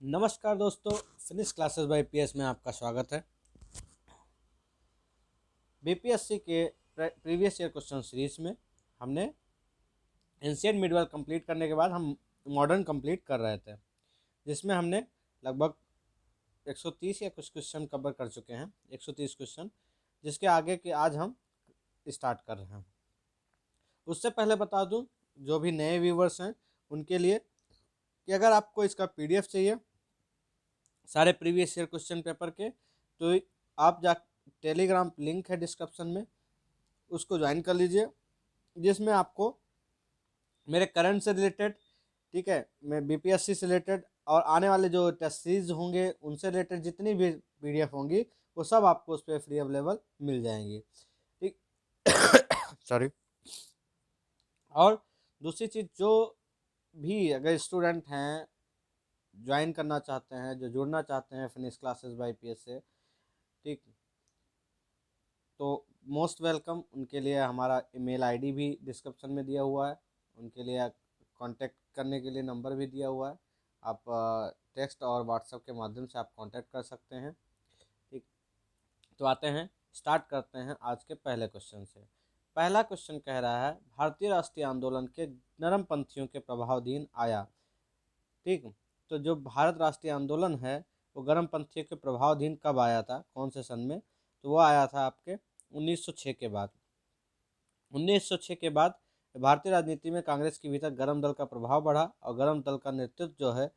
नमस्कार दोस्तों, finish classes bye PS में आपका स्वागत है। बीपीएससी के प्रीवियस ईयर क्वेश्चन सीरीज में हमने एंशिएंट मिडवल कंप्लीट करने के बाद हम मॉडर्न कंप्लीट कर रहे थे, जिसमें हमने लगभग 130 या कुछ क्वेश्चन कवर कर चुके हैं, 130 क्वेश्चन, जिसके आगे के आज हम स्टार्ट कर रहे हैं। उससे पहले बता दूं जो भी नए व्यूवर्स हैं उनके लिए कि अगर आपको इसका पीडीएफ चाहिए सारे प्रीवियस ईयर क्वेश्चन पेपर के, तो आप जा टेलीग्राम लिंक है डिस्क्रिप्शन में, उसको ज्वाइन कर लीजिए, जिसमें आपको मेरे करंट से रिलेटेड, ठीक है, मैं बीपीएससी से रिलेटेड और आने वाले जो टेस्ट सीरीज होंगे उनसे रिलेटेड जितनी भी पीडीएफ होंगी वो सब आपको उस पर फ्री अवेलेबल मिल जाएंगी, ठीक। सॉरी। और दूसरी चीज़, जो भी अगर स्टूडेंट हैं ज्वाइन करना चाहते हैं, जो जुड़ना चाहते हैं फिनिश क्लासेस बाय पीएस से, ठीक, तो मोस्ट वेलकम। उनके लिए हमारा ईमेल आईडी भी डिस्क्रिप्शन में दिया हुआ है, उनके लिए कांटेक्ट करने के लिए नंबर भी दिया हुआ है, आप टेक्स्ट और व्हाट्सएप के माध्यम से आप कांटेक्ट कर सकते हैं, ठीक। तो आते हैं, स्टार्ट करते हैं आज के पहले क्वेश्चन से। पहला क्वेश्चन कह रहा है, भारतीय राष्ट्रीय आंदोलन के नरमपंथियों के प्रभावाधीन आया, ठीक। तो जो भारत राष्ट्रीय आंदोलन है वो गर्मपंथियों के प्रभावाधीन कब आया था, कौन से सन में? तो वो आया था आपके 1906 के बाद। 1906 के बाद भारतीय राजनीति में कांग्रेस के भीतर गर्म दल का प्रभाव बढ़ा और गर्म दल का नेतृत्व जो है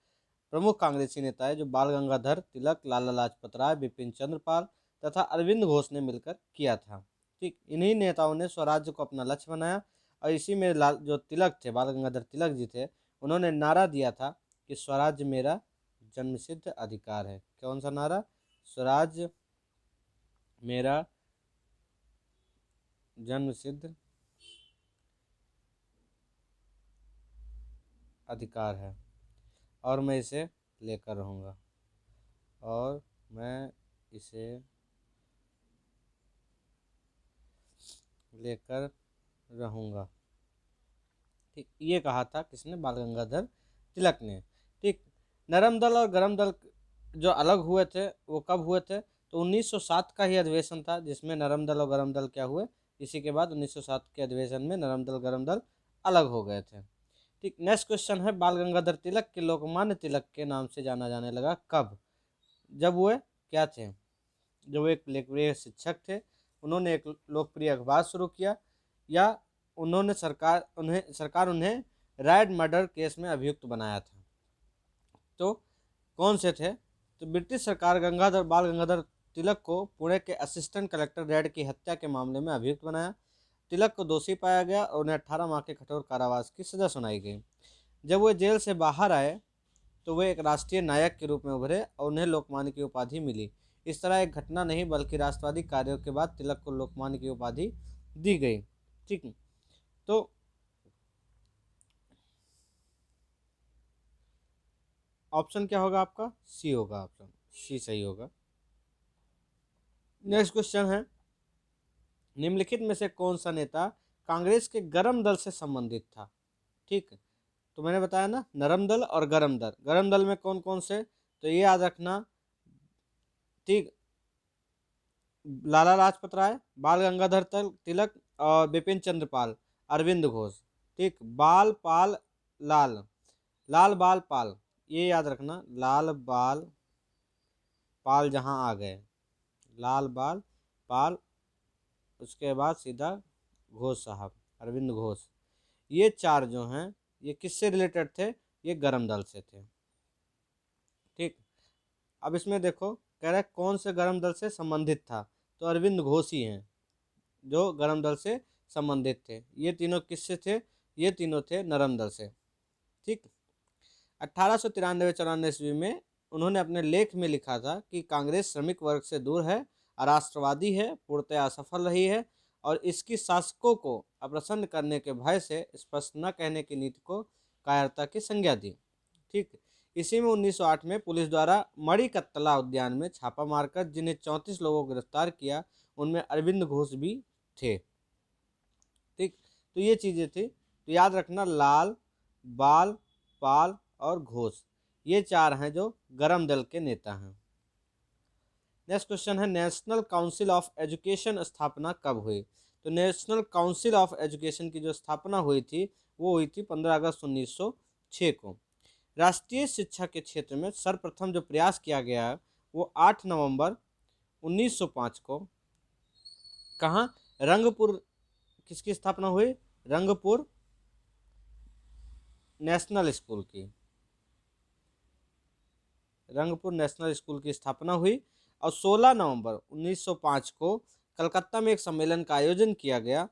प्रमुख कांग्रेसी नेता है जो बाल गंगाधर तिलक, लाला लाजपत राय, बिपिन चंद्र पाल तथा अरविंद घोष ने मिलकर किया था, ठीक। इन्हीं नेताओं ने स्वराज्य को अपना लक्ष्य बनाया और इसी में जो तिलक थे, बाल गंगाधर तिलक जी थे, उन्होंने नारा दिया था कि स्वराज्य मेरा जन्मसिद्ध अधिकार है। कौन सा नारा? स्वराज्य मेरा जन्मसिद्ध अधिकार है और मैं इसे लेकर रहूँगा, और मैं इसे लेकर रहूँगा, ठीक। ये कहा था किसने? बाल गंगाधर तिलक ने, ठीक। नरम दल और गरम दल जो अलग हुए थे वो कब हुए थे? तो 1907 का ही अधिवेशन था जिसमें नरम दल और गरम दल क्या हुए, इसी के बाद 1907 के अधिवेशन में नरम दल गरम दल अलग हो गए थे, ठीक। नेक्स्ट क्वेश्चन है, बाल गंगाधर तिलक के लोकमान्य तिलक के नाम से जाना जाने लगा कब? जब वो क्या थे? जब वो एक लोकप्रिय शिक्षक थे, उन्होंने एक लोकप्रिय अखबार शुरू किया, या उन्होंने सरकार उन्हें रायड मर्डर केस में अभियुक्त बनाया था। तो कौन से थे? तो ब्रिटिश सरकार बाल गंगाधर तिलक को पुणे के असिस्टेंट कलेक्टर रेड की हत्या के मामले में अभियुक्त बनाया। तिलक को दोषी पाया गया और उन्हें 18 माह के कठोर कारावास की सजा सुनाई गई। जब वे जेल से बाहर आए तो वे एक राष्ट्रीय नायक के रूप में उभरे और उन्हें लोकमान्य की उपाधि मिली। इस तरह एक घटना नहीं बल्कि राष्ट्रवादी कार्यों के बाद तिलक को लोकमान्य की उपाधि दी गई, ठीक। तो ऑप्शन क्या होगा आपका? सी होगा, ऑप्शन सी सही होगा। नेक्स्ट क्वेश्चन है, निम्नलिखित में से कौन सा नेता कांग्रेस के गरम दल से संबंधित था, ठीक। तो मैंने बताया ना, नरम दल और गरम दल। गरम दल में कौन कौन से? तो ये याद रखना, ठीक। लाला लाजपत राय, बाल गंगाधर तिलक और बिपिन चंद्र पाल, अरविंद घोष, ठीक। बाल पाल लाल, लाल बाल पाल, ये याद रखना, लाल बाल पाल जहाँ आ गए, लाल बाल पाल, उसके बाद सीधा घोष साहब, अरविंद घोष। ये चार जो हैं ये किससे रिलेटेड थे? ये गरम दल से थे, ठीक। अब इसमें देखो, कह रहा है कौन से गरम दल से संबंधित था, तो अरविंद घोष ही हैं जो गरम दल से संबंधित थे। ये तीनों किससे थे? ये तीनों थे नरम दल से, ठीक। 1893-94 ईस्वी में उन्होंने अपने लेख में लिखा था कि कांग्रेस श्रमिक वर्ग से दूर है, अराष्ट्रवादी है, पूर्णतः असफल रही है और इसकी शासकों को अप्रसन्न करने के भय से स्पष्ट न कहने की नीति को कायरता की संज्ञा दी, ठीक। इसी में 1908 में पुलिस द्वारा मणिकत्तला उद्यान में छापा मारकर जिन्हें 34 लोगों को गिरफ्तार किया, उनमें अरविंद घोष भी थे, ठीक। तो ये चीज़ें थी, तो याद रखना, लाल, बाल, पाल और घोष, ये 4 हैं जो गरम दल के नेता हैं। नेक्स्ट क्वेश्चन है नेशनल काउंसिल ऑफ एजुकेशन स्थापना कब हुई? तो नेशनल काउंसिल ऑफ एजुकेशन की जो स्थापना हुई थी वो हुई थी 15 अगस्त 1906 को। राष्ट्रीय शिक्षा के क्षेत्र में सर्वप्रथम जो प्रयास किया गया है वो 8 नवंबर 1905 को कहाँ, रंगपुर, किसकी स्थापना हुई? रंगपुर नेशनल स्कूल की, रंगपुर नेशनल स्कूल की स्थापना हुई। और 16 नवंबर 1905 को कलकत्ता में एक सम्मेलन का आयोजन किया गया।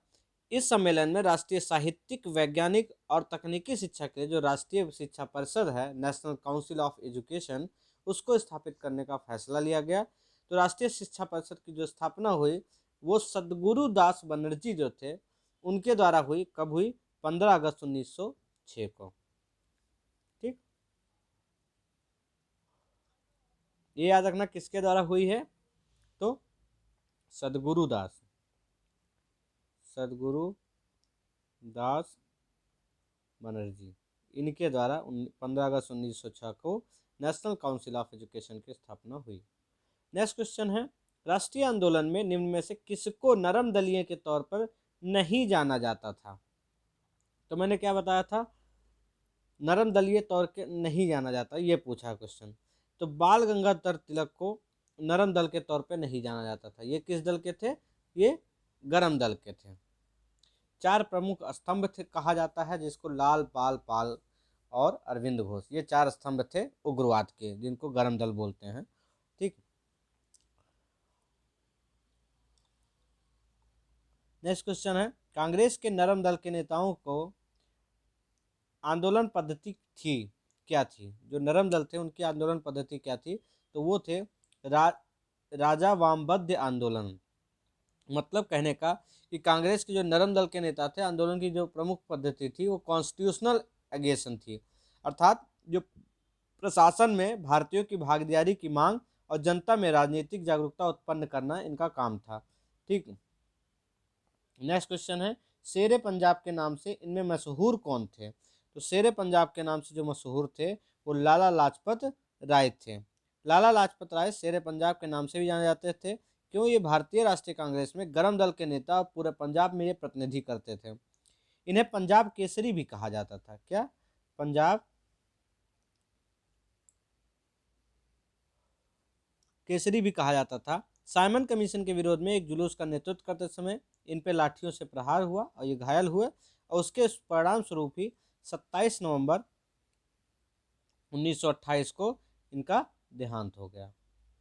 इस सम्मेलन में राष्ट्रीय साहित्यिक, वैज्ञानिक और तकनीकी शिक्षा के लिए जो राष्ट्रीय शिक्षा परिषद है, नेशनल काउंसिल ऑफ एजुकेशन, उसको स्थापित करने का फैसला लिया गया। तो राष्ट्रीय शिक्षा परिषद की जो स्थापना हुई वो सदगुरु दास बनर्जी जो थे उनके द्वारा हुई। कब हुई? 15 अगस्त 1906 को। ठीक, ये याद रखना किसके द्वारा हुई है? तो सदगुरु दास बनर्जी, इनके द्वारा 15 अगस्त 1906 को नेशनल काउंसिल ऑफ एजुकेशन की स्थापना हुई। नेक्स्ट क्वेश्चन है राष्ट्रीय आंदोलन में निम्न में से किसको नरम दलीय के तौर पर नहीं जाना जाता था? तो मैंने क्या बताया था, नरम दलीय तौर के नहीं जाना जाता, ये पूछा क्वेश्चन। तो बाल गंगाधर तिलक को नरम दल के तौर पे नहीं जाना जाता था। ये किस दल के थे? ये गरम दल के थे। 4 प्रमुख स्तंभ थे कहा जाता है, जिसको लाल, पाल, पाल और अरविंद घोष, ये 4 स्तंभ थे उग्रवाद के, जिनको गरम दल बोलते हैं। ठीक, नेक्स्ट क्वेश्चन है कांग्रेस के नरम दल के नेताओं को आंदोलन पद्धति थी क्या थी? जो नरम दल थे उनकी आंदोलन पद्धति क्या थी? तो वो थे राजा वामबद्ध आंदोलन। मतलब कहने का कि कांग्रेस के जो नरम दल के नेता थे, आंदोलन की जो प्रमुख पद्धति थी वो कॉन्स्टिट्यूशनल एग्रेशन थी, अर्थात जो प्रशासन में भारतीयों की भागीदारी की मांग और जनता में राजनीतिक जागरूकता उत्पन्न करना इनका काम था। ठीक, नेक्स्ट क्वेश्चन है शेरे पंजाब के नाम से इनमें मशहूर कौन थे? तो शेरे पंजाब के नाम से जो मशहूर थे वो लाला लाजपत राय थे। लाला लाजपत राय शेरे पंजाब के नाम से भी जाने जाते थे, क्यों? ये भारतीय राष्ट्रीय कांग्रेस में गरम दल के नेता पूरे पंजाब में ये प्रतिनिधि करते थे। इन्हें पंजाब केसरी भी कहा जाता था। क्या? पंजाब केसरी भी कहा जाता था। साइमन कमीशन के विरोध में एक जुलूस का नेतृत्व करते समय इन पे लाठियों से प्रहार हुआ और ये घायल हुए, और उसके परिणाम स्वरूप ही 27 नवंबर 1928 को इनका देहांत हो गया,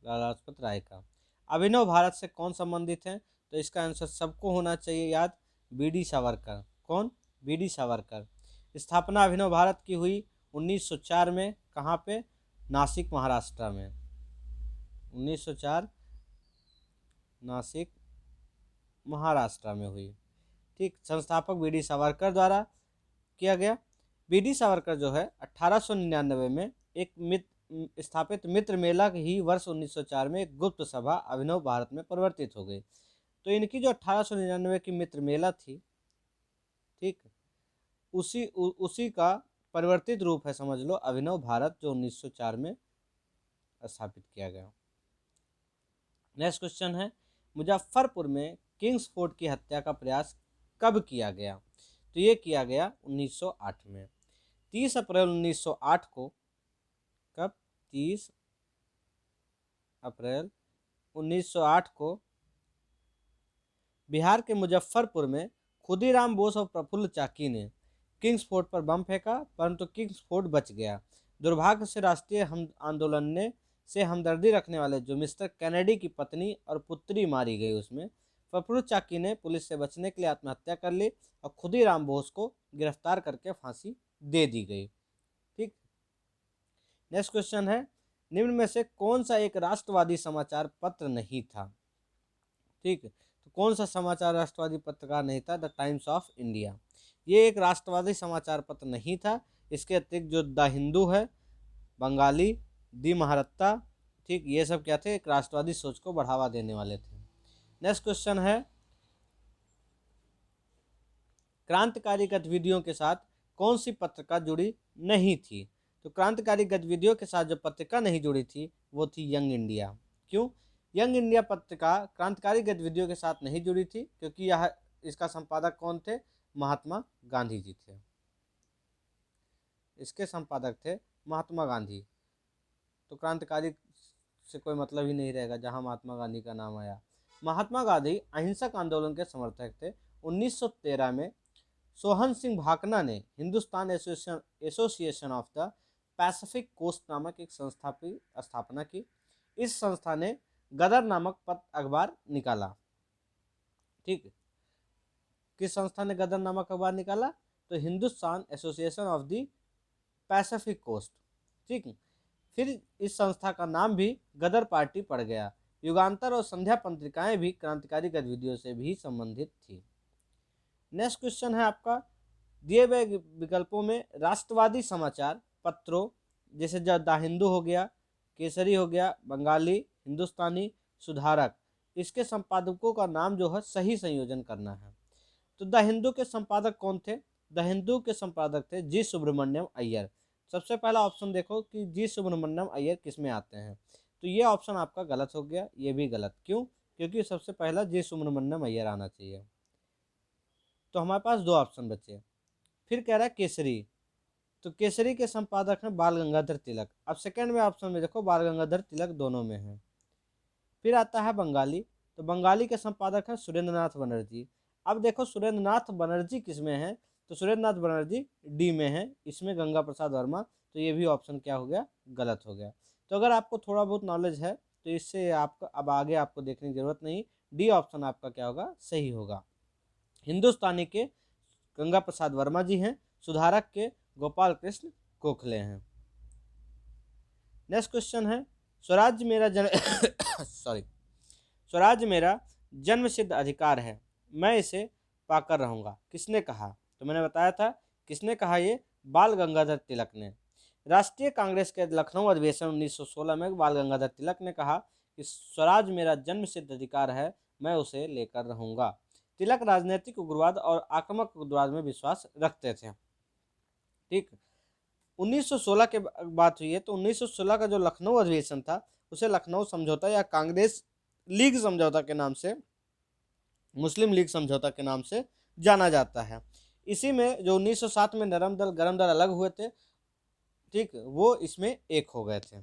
लाला लाजपत राय का। अभिनव भारत से कौन संबंधित है? तो इसका आंसर सबको होना चाहिए याद, बीडी सावरकर। कौन? बीडी सावरकर। स्थापना अभिनव भारत की हुई 1904 में, कहाँ पे? नासिक, महाराष्ट्र में। 1904 नासिक, महाराष्ट्र में हुई। ठीक, संस्थापक बीडी सावरकर द्वारा किया गया। बीडी सावरकर जो है 1899 में एक स्थापित मित्र मेला ही वर्ष 1904 में एक गुप्त सभा अभिनव भारत में परिवर्तित हो गई। तो इनकी जो 1899 की मित्र मेला थी, ठीक, उसी का परिवर्तित रूप है समझ लो अभिनव भारत, जो 1904 में स्थापित किया गया। नेक्स्ट क्वेश्चन है मुजफ्फरपुर में किंग्स फोर्ट की हत्या का प्रयास कब किया गया? तो ये किया गया 1908 में। 30 अप्रैल 1908 को, कब? 30 अप्रैल 1908 को बिहार के मुजफ्फरपुर में खुदीराम बोस और प्रफुल्ल चाकी ने किंग्स फोर्ट पर बम फेंका, परंतु किंग्स फोर्ट बच गया। दुर्भाग्य से राष्ट्रीय आंदोलन ने से हमदर्दी रखने वाले जो मिस्टर कैनेडी की पत्नी और पुत्री मारी गई, उसमें प्रफुल्ल चाकी ने पुलिस से बचने के लिए आत्महत्या कर ली और खुदीराम बोस को गिरफ्तार करके फांसी दे दी गई। ठीक, नेक्स्ट क्वेश्चन है निम्न में से कौन सा एक राष्ट्रवादी समाचार पत्र नहीं था? ठीक, तो कौन सा समाचार राष्ट्रवादी पत्रकार नहीं था? The times of India. ये एक राष्ट्रवादी समाचार पत्र नहीं था। इसके अतिरिक्त जो द हिंदू है, बंगाली, दी महारत्ता, ठीक, ये सब क्या थे? एक राष्ट्रवादी सोच को बढ़ावा देने वाले थे। नेक्स्ट क्वेश्चन है क्रांतिकारी गतिविधियों के साथ कौन सी पत्रिका जुड़ी नहीं थी? तो क्रांतिकारी गतिविधियों के साथ जो पत्रिका नहीं जुड़ी थी वो थी यंग इंडिया। क्यों? यंग इंडिया पत्रिका क्रांतिकारी गतिविधियों के साथ नहीं जुड़ी थी क्योंकि यह इसका संपादक कौन थे? महात्मा गांधी जी थे। इसके संपादक थे महात्मा गांधी। तो क्रांतिकारी से कोई मतलब ही नहीं रहेगा जहां महात्मा गांधी का नाम आया। महात्मा गांधी अहिंसक आंदोलन के समर्थक थे। 1913 में सोहन सिंह भाकना ने Hindustan association of the Pacific Coast नामक एक संस्था की स्थापना की। इस संस्था ने गदर नामक पत्र अखबार निकाला। ठीक, किस संस्था ने गदर नामक अखबार निकाला? तो Hindustan association of the Pacific Coast. ठीक, फिर इस संस्था का नाम भी गदर पार्टी पड़ गया। युगांतर और संध्या पत्रिकाएं भी क्रांतिकारी गतिविधियों से भी संबंधित थी। नेक्स्ट क्वेश्चन है आपका, दिए गए विकल्पों में राष्ट्रवादी समाचार पत्रों जैसे द हिंदू हो गया, केसरी हो गया, बंगाली, हिंदुस्तानी, सुधारक, इसके संपादकों का नाम जो है सही संयोजन करना है। तो द हिंदू के संपादक कौन थे? द हिंदू के संपादक थे जी सुब्रमण्यम अय्यर। सबसे पहला ऑप्शन देखो कि जी सुब्रमण्यम अय्यर किस में आते हैं, तो ये ऑप्शन आपका गलत हो गया, ये भी गलत। क्यों? क्योंकि सबसे पहला जी सुब्रमण्यम अय्यर आना चाहिए। तो हमारे पास दो ऑप्शन बचे। फिर कह रहा है केसरी, तो केसरी के संपादक हैं बाल गंगाधर तिलक। अब सेकंड में ऑप्शन में देखो बाल गंगाधर तिलक दोनों में है। फिर आता है बंगाली, तो बंगाली के संपादक हैं सुरेंद्र नाथ बनर्जी। अब देखो सुरेंद्र नाथ बनर्जी किस में है, तो सुरेंद्र नाथ बनर्जी डी में है, इसमें गंगा प्रसाद वर्मा। तो ये भी ऑप्शन क्या हो गया? गलत हो गया। तो अगर आपको थोड़ा बहुत नॉलेज है तो इससे आपका अब आगे आपको देखने की जरूरत नहीं, डी ऑप्शन आपका क्या होगा? सही होगा। हिंदुस्तानी के गंगा प्रसाद वर्मा जी हैं, सुधारक के गोपाल कृष्ण गोखले हैं। नेक्स्ट क्वेश्चन है, स्वराज्य मेरा जन्म स्वराज्य मेरा जन्मसिद्ध अधिकार है, मैं इसे पाकर रहूंगा, किसने कहा? तो मैंने बताया था किसने कहा, ये बाल गंगाधर तिलक ने। राष्ट्रीय कांग्रेस के लखनऊ अधिवेशन 1916 में बाल गंगाधर तिलक ने कहा कि स्वराज मेरा जन्मसिद्ध अधिकार है, मैं उसे लेकर रहूंगा। तिलक राजनीतिक उग्रवाद और आक्रामक उग्रवाद में विश्वास रखते थे। ठीक, 1916 के बात हुई है, तो 1916 का जो लखनऊ अधिवेशन था उसे लखनऊ समझौता या कांग्रेस लीग समझौता के नाम से, मुस्लिम लीग समझौता के नाम से जाना जाता है। इसी में जो 1907 में नरम दल गरम दल अलग हुए थे, ठीक, वो इसमें एक हो गए थे।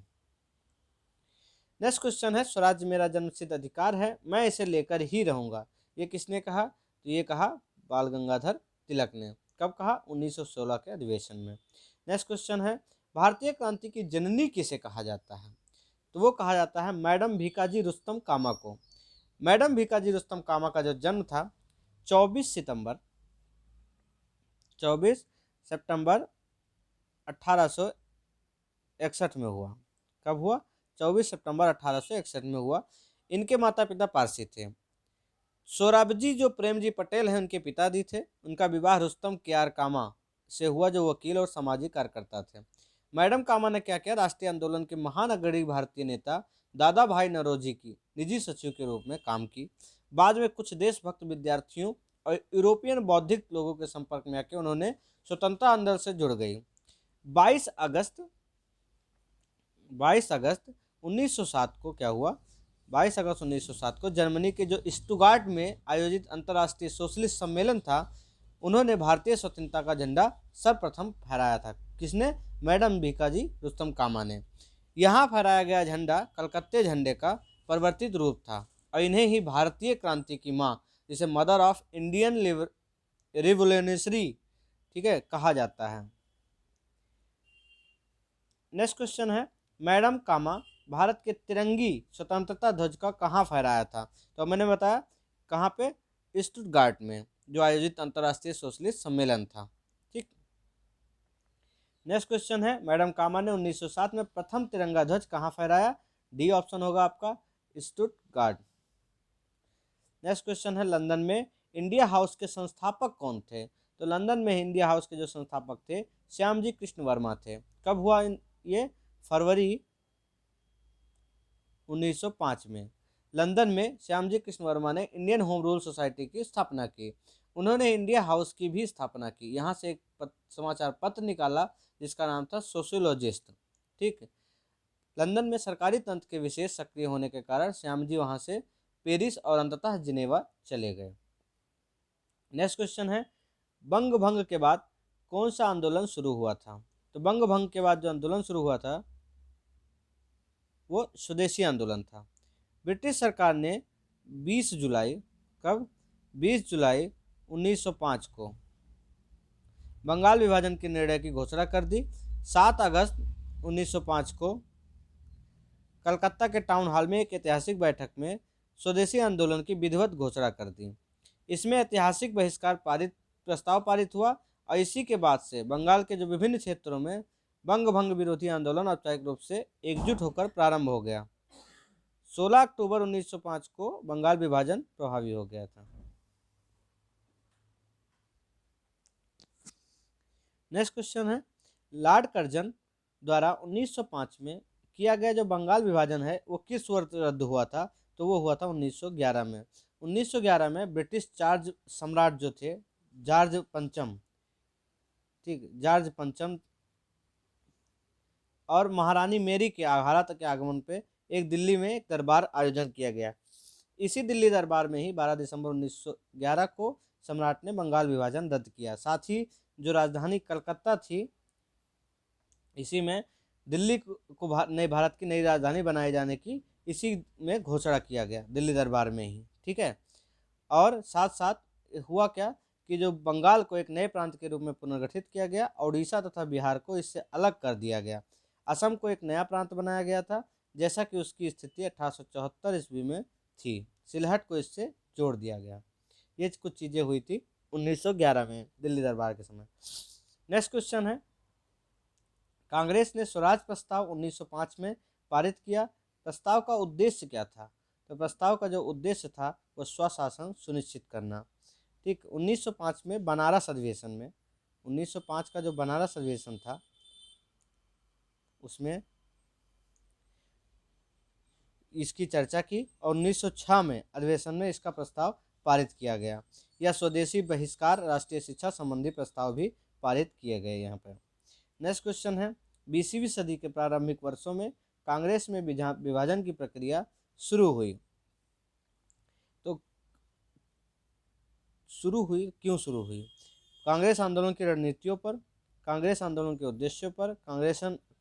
नेक्स्ट क्वेश्चन है, स्वराज्य मेरा जन्मसिद्ध अधिकार है, मैं इसे लेकर ही रहूंगा, ये किसने कहा? तो ये कहा बाल गंगाधर तिलक ने। कब कहा? 1916 के अधिवेशन में। नेक्स्ट क्वेश्चन है, भारतीय क्रांति की जननी किसे कहा जाता है? तो वो कहा जाता है मैडम भीकाजी रुस्तम कामा को। मैडम भीकाजी रुस्तम कामा का जो जन्म था 24 सितंबर 1861 में हुआ। कब हुआ? 24 सितंबर 1861 में हुआ। इनके माता पिता पारसी थे। सोराबजी जो प्रेमजी पटेल हैं उनके पिताजी थे। उनका विवाह रुस्तम केआर कामा से हुआ जो वकील और सामाजिक कार्यकर्ता थे। मैडम कामा ने क्या किया? राष्ट्रीय आंदोलन के महान अग्रणी भारतीय नेता दादा भाई नौरोजी की निजी सचिव के रूप में काम की। बाद में कुछ देशभक्त विद्यार्थियों और यूरोपियन बौद्धिक लोगों के संपर्क में आकर उन्होंने स्वतंत्रता आंदोलन से जुड़ गई। 22 अगस्त 1907 को क्या हुआ? 22 अगस्त 1907 को जर्मनी के जो स्टुगार्ट में आयोजित अंतर्राष्ट्रीय सोशलिस्ट सम्मेलन था, उन्होंने भारतीय स्वतंत्रता का झंडा सर्वप्रथम फहराया था। किसने? मैडम भीकाजी रुस्तम कामा ने। यहाँ फहराया गया झंडा कलकत्ते झंडे का परिवर्तित रूप था और इन्हें ही भारतीय क्रांति की माँ, जिसे मदर ऑफ इंडियन रिवोल्यूशनरी, ठीक है, कहा जाता है। नेक्स्ट क्वेश्चन है, मैडम कामा भारत के तिरंगी स्वतंत्रता ध्वज का कहाँ फहराया था? तो मैंने बताया कहाँ पे? स्टुटगार्ट में जो आयोजित अंतर्राष्ट्रीय सोशलिस्ट सम्मेलन था। ठीक, नेक्स्ट क्वेश्चन है, मैडम कामा ने 1907 में प्रथम तिरंगा ध्वज कहाँ फहराया? डी ऑप्शन होगा आपका, स्टुटगार्ट। नेक्स्ट क्वेश्चन है, लंदन में इंडिया हाउस के संस्थापक कौन थे? तो लंदन में इंडिया हाउस के जो संस्थापक थे श्यामजी कृष्ण वर्मा थे। कब हुआ ये? फरवरी 1905 में लंदन में श्यामजी कृष्ण वर्मा ने इंडियन होम रूल सोसाइटी की स्थापना की। उन्होंने इंडिया हाउस की भी स्थापना की। यहाँ से एक समाचार पत्र निकाला जिसका नाम था सोशियोलॉजिस्ट। ठीक, लंदन में सरकारी तंत्र के विशेष सक्रिय होने के कारण श्याम जी वहाँ से पेरिस और अंततः जिनेवा चले गए। नेक्स्ट क्वेश्चन है, बंग भंग के बाद कौन सा आंदोलन शुरू हुआ था? तो बंग भंग के बाद जो आंदोलन शुरू हुआ था वो स्वदेशी आंदोलन था। ब्रिटिश सरकार ने 20 जुलाई, कब? 20 जुलाई 1905 को बंगाल विभाजन के निर्णय की घोषणा कर दी। 7 अगस्त 1905 को कलकत्ता के टाउन हॉल में एक ऐतिहासिक बैठक में स्वदेशी आंदोलन की विधिवत घोषणा कर दी। इसमें ऐतिहासिक बहिष्कार प्रस्ताव पारित हुआ और इसी के बाद से बंगाल के जो विभिन्न क्षेत्रों में बंग भंग विरोधी आंदोलन औपचारिक रूप से एकजुट होकर प्रारंभ हो गया। 16 अक्टूबर 1905 को बंगाल विभाजन प्रभावी हो गया था। नेक्स्ट क्वेश्चन है, लॉर्ड कर्जन द्वारा 1905 में किया गया जो बंगाल विभाजन है वो किस वर्ष रद्द हुआ था? तो वो हुआ था 1911 में। 1911 में ब्रिटिश चार्ज सम्राट जो थे जॉर्ज पंचम, ठीक, जॉर्ज पंचम और महारानी मेरी के भारत के आगमन पे एक दिल्ली में एक दरबार आयोजन किया गया। इसी दिल्ली दरबार में ही 12 दिसंबर 1911 को सम्राट ने बंगाल विभाजन रद्द किया। साथ ही जो राजधानी कलकत्ता थी, इसी में दिल्ली को नई भारत की नई राजधानी बनाए जाने की इसी में घोषणा किया गया, दिल्ली दरबार में ही। ठीक है, और साथ साथ हुआ क्या कि जो बंगाल को एक नए प्रांत के रूप में पुनर्गठित किया गया, उड़ीसा तथा बिहार को इससे अलग कर दिया गया। असम को एक नया प्रांत बनाया गया था, जैसा कि उसकी स्थिति 1874 ईस्वी में थी। सिलहट को इससे जोड़ दिया गया। ये कुछ चीज़ें हुई थी 1911 में दिल्ली दरबार के समय। नेक्स्ट क्वेश्चन है, कांग्रेस ने स्वराज प्रस्ताव 1905 में पारित किया। प्रस्ताव का उद्देश्य क्या था? तो प्रस्ताव का जो उद्देश्य था वो स्वशासन सुनिश्चित करना। ठीक, 1905 में बनारस अधिवेशन में, 1905 का जो बनारस अधिवेशन था उसमें इसकी चर्चा की और 1906 में अधिवेशन में इसका प्रस्ताव पारित किया गया। यह स्वदेशी बहिष्कार, राष्ट्रीय शिक्षा संबंधी प्रस्ताव भी पारित किए गए यहाँ पर। नेक्स्ट क्वेश्चन है, 20वीं सदी के प्रारंभिक वर्षों में कांग्रेस में विभाजन की प्रक्रिया शुरू हुई। तो क्यों शुरू हुई? कांग्रेस आंदोलन की रणनीतियों पर, कांग्रेस आंदोलन के उद्देश्यों पर,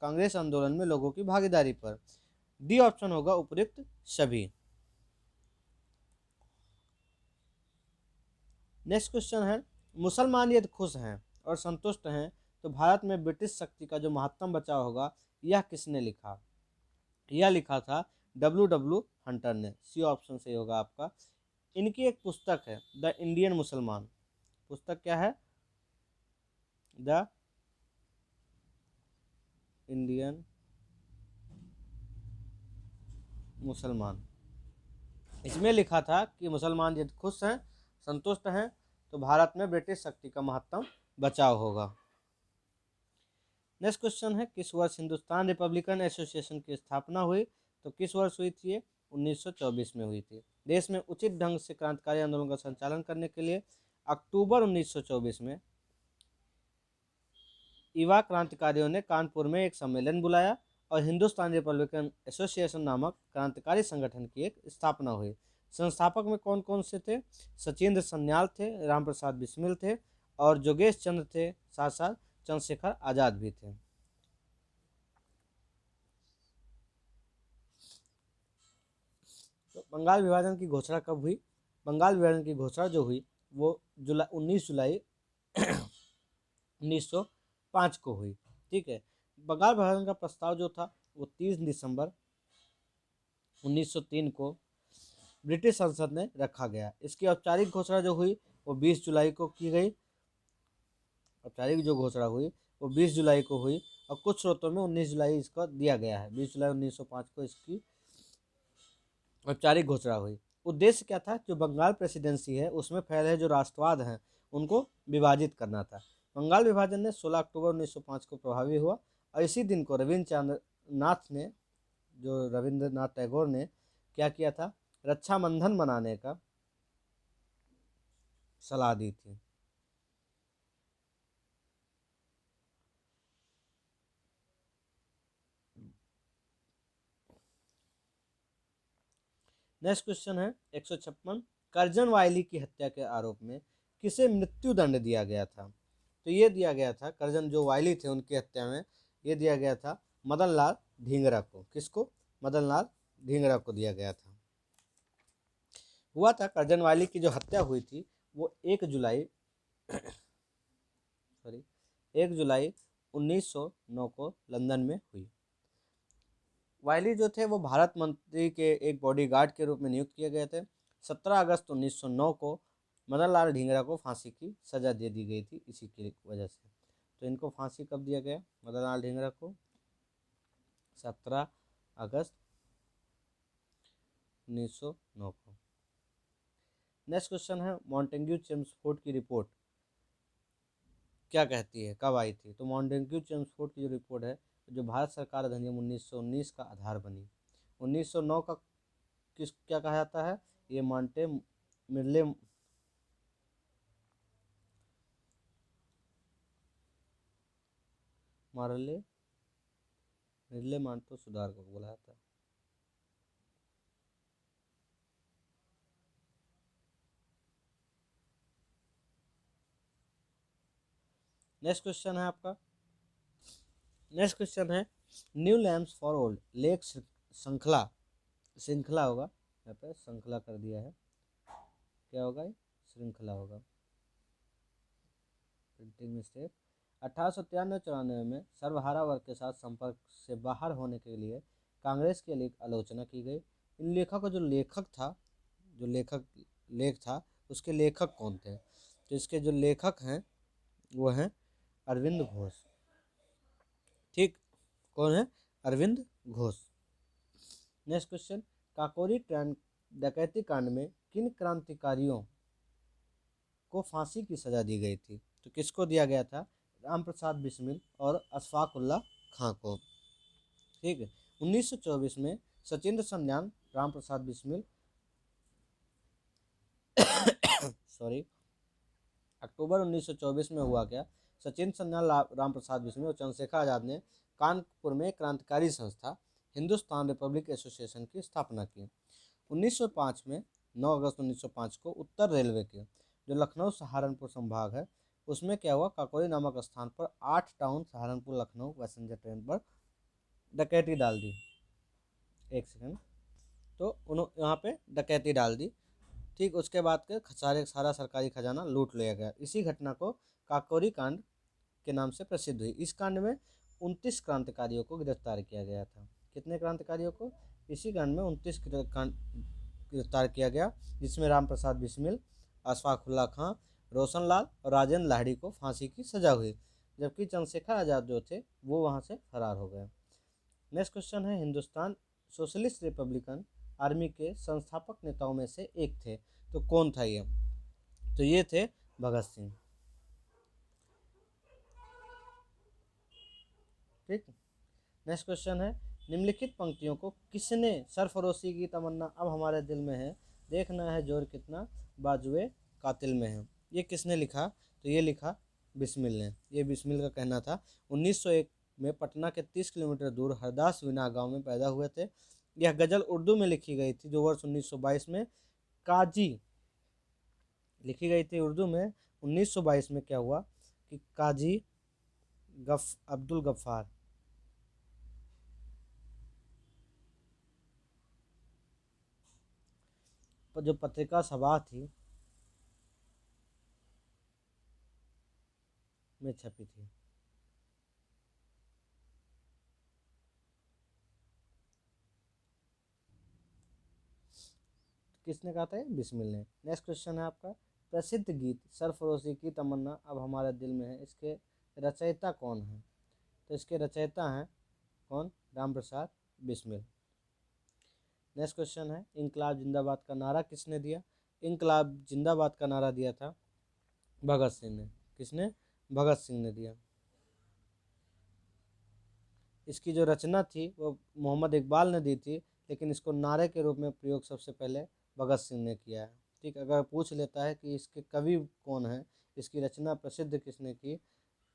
कांग्रेस आंदोलन में लोगों की भागीदारी पर। डी ऑप्शन होगा उपयुक्त सभी। नेक्स्ट क्वेश्चन है, मुसलमान यदि खुश हैं और संतुष्ट हैं तो भारत में ब्रिटिश शक्ति का जो महत्तम बचाव होगा यह किसने लिखा? यह लिखा था W हंटर ने। सी ऑप्शन सही होगा आपका। इनकी एक पुस्तक है द इंडियन मुसलमान। पुस्तक क्या है? द इंडियन मुसलमान। इसमें लिखा था कि मुसलमान यदि खुश हैं, संतुष्ट हैं तो भारत में ब्रिटिश शक्ति का महत्तम बचाव होगा। नेक्स्ट क्वेश्चन है, किस वर्ष हिंदुस्तान रिपब्लिकन एसोसिएशन की स्थापना हुई? तो किस वर्ष हुई थी? 1924 में हुई थी। देश में उचित ढंग से क्रांतिकारी आंदोलन का संचालन करने के लिए अक्टूबर 1924 में युवा क्रांतिकारियों ने कानपुर में एक सम्मेलन बुलाया और हिंदुस्तान रिपब्लिकन एसोसिएशन नामक क्रांतिकारी संगठन की एक स्थापना हुई। संस्थापक में कौन कौन से थे? सचिंद्र सन्याल थे, राम प्रसाद बिस्मिल थे और जोगेश चंद्र थे, साथ साथ चंद्रशेखर आजाद भी थे। तो बंगाल विभाजन की घोषणा कब हुई? बंगाल विभाजन की घोषणा जो हुई वो 19 जुलाई 1905 को हुई। ठीक है, बंगाल विभाजन का प्रस्ताव जो था वो 30 दिसंबर 1903 को ब्रिटिश संसद ने रखा गया। इसकी औपचारिक घोषणा जो हुई वो 20 जुलाई को की गई। औपचारिक जो घोषणा हुई वो 20 जुलाई को हुई और कुछ स्रोतों में 19 जुलाई इसको दिया गया है। 20 जुलाई 1905 को इसकी औपचारिक घोषणा हुई। उद्देश्य क्या था? जो बंगाल प्रेसिडेंसी है उसमें फैले जो राष्ट्रवाद हैं उनको विभाजित करना था। बंगाल विभाजन ने 16 अक्टूबर 1905 को प्रभावी हुआ और इसी दिन को रविंद्रनाथ टैगोर ने क्या किया था? रक्षाबंधन मनाने का सलाह दी थी। नेक्स्ट क्वेश्चन है 156, करजन वायली की हत्या के आरोप में किसे मृत्यु दंड दिया गया था? तो ये दिया गया था, करजन जो वायली थे उनकी हत्या में ये दिया गया था मदन लाल ढींगरा को। किसको? मदन लाल ढींगरा को दिया गया था। हुआ था करजन वायली की जो हत्या हुई थी वो 1 जुलाई 1909 को लंदन में हुई। वायली जो थे वो भारत मंत्री के एक बॉडीगार्ड के रूप में नियुक्त किए गए थे। 17 अगस्त 1909 को मदन लाल ढींगरा को फांसी की सजा दे दी गई थी इसी की वजह से। तो इनको फांसी कब दिया गया? मदन लाल ढींगरा को 17 अगस्त 1909 को। नेक्स्ट क्वेश्चन है मॉन्टेग्यू चेम्सफोर्ड की रिपोर्ट क्या कहती है, कब आई थी? तो मॉन्टेग्यू चेम्सफोर्ड की जो रिपोर्ट है जो भारत सरकार अधिनियम 1919 का आधार बनी। 1909 का किस क्या कहा जाता है? ये मॉन्टे मिर्ले मार्ले मिर्ले मांटो सुधार को बोला जाता है। नेक्स्ट क्वेश्चन है आपका, नेक्स्ट क्वेश्चन है new lamps for old lake श्रृंखला, श्रृंखला होगा यहाँ पे, श्रृंखला कर दिया है, क्या होगा ये? श्रृंखला होगा, प्रिंटिंग मिस्टेक। 1893-94 में सर्वहारा वर्ग के साथ संपर्क से बाहर होने के लिए कांग्रेस के लिए आलोचना की गई। इन लेखों का जो लेखक था, जो लेख था उसके लेखक कौन थे? तो इसके जो लेखक हैं वो हैं अरविंद घोष। ठीक, कौन है? अरविंद घोष। नेक्स्ट क्वेश्चन, काकोरी डकैती कांड में किन क्रांतिकारियों को फांसी की सजा दी गई थी? तो किसको दिया गया था? राम प्रसाद बिस्मिल और अशफाक उल्लाह खां को। ठीक है, 1924 में सचिंद्र सन्याल, राम प्रसाद बिस्मिल सॉरी, अक्टूबर 1924 में हुआ क्या? सचिन सन्याल, राम प्रसाद बिस्मिल और चंद्रशेखर आज़ाद ने कानपुर में क्रांतिकारी संस्था हिंदुस्तान रिपब्लिक एसोसिएशन की स्थापना की। 1905 में 9 अगस्त 1905 को उत्तर रेलवे के जो लखनऊ सहारनपुर संभाग है उसमें क्या हुआ? काकोरी नामक स्थान पर 8 town Saharanpur Lucknow passenger train पर डकैती डाल दी। एक सेकंड, तो उन्होंने यहाँ पे डकैती डाल दी। ठीक, उसके बाद के सारा सरकारी खजाना लूट लिया गया। इसी घटना को काकोरी कांड के नाम से प्रसिद्ध हुई। इस कांड में 29 क्रांतिकारियों को गिरफ्तार किया गया था। कितने क्रांतिकारियों को? इसी कांड में 29 गिरफ्तार किया गया, जिसमें राम प्रसाद बिस्मिल, अशफाक उल्लाह खां, रोशन लाल और राजेंद्र लाहिड़ी को फांसी की सजा हुई, जबकि चंद्रशेखर आज़ाद जो थे वो वहाँ से फरार हो गए। नेक्स्ट क्वेश्चन है हिंदुस्तान सोशलिस्ट रिपब्लिकन आर्मी के संस्थापक नेताओं में से एक थे, तो कौन था ये? तो ये थे भगत सिंह। ठीक, नेक्स्ट क्वेश्चन है निम्नलिखित पंक्तियों को किसने सरफरोशी की तमन्ना अब हमारे दिल में है, देखना है जोर कितना बाजुए कातिल में है, ये किसने लिखा? तो ये लिखा बिस्मिल ने। ये बिस्मिल का कहना था। 1901 में पटना के 30 किलोमीटर दूर हरदास विना गांव में पैदा हुए थे। यह गज़ल उर्दू में लिखी गई थी जो वर्ष 1922 में काजी लिखी गई थी उर्दू में। 1922 में क्या हुआ कि काजी अब्दुल गफ्फार जो पत्रिका सभा थी में छपी थी। किसने कहा था? बिस्मिल ने। नेक्स्ट क्वेश्चन है आपका, प्रसिद्ध गीत सरफरोशी की तमन्ना अब हमारे दिल में है, इसके रचयिता कौन है? तो इसके रचयिता हैं कौन? राम प्रसाद बिस्मिल। नेक्स्ट क्वेश्चन है इनकलाब जिंदाबाद का नारा किसने दिया? इनकलाब जिंदाबाद का नारा दिया था भगत सिंह ने। किसने? भगत सिंह ने दिया। इसकी जो रचना थी वो मोहम्मद इकबाल ने दी थी, लेकिन इसको नारे के रूप में प्रयोग सबसे पहले भगत सिंह ने किया है। ठीक, अगर पूछ लेता है कि इसके कवि कौन है, इसकी रचना प्रसिद्ध किसने की,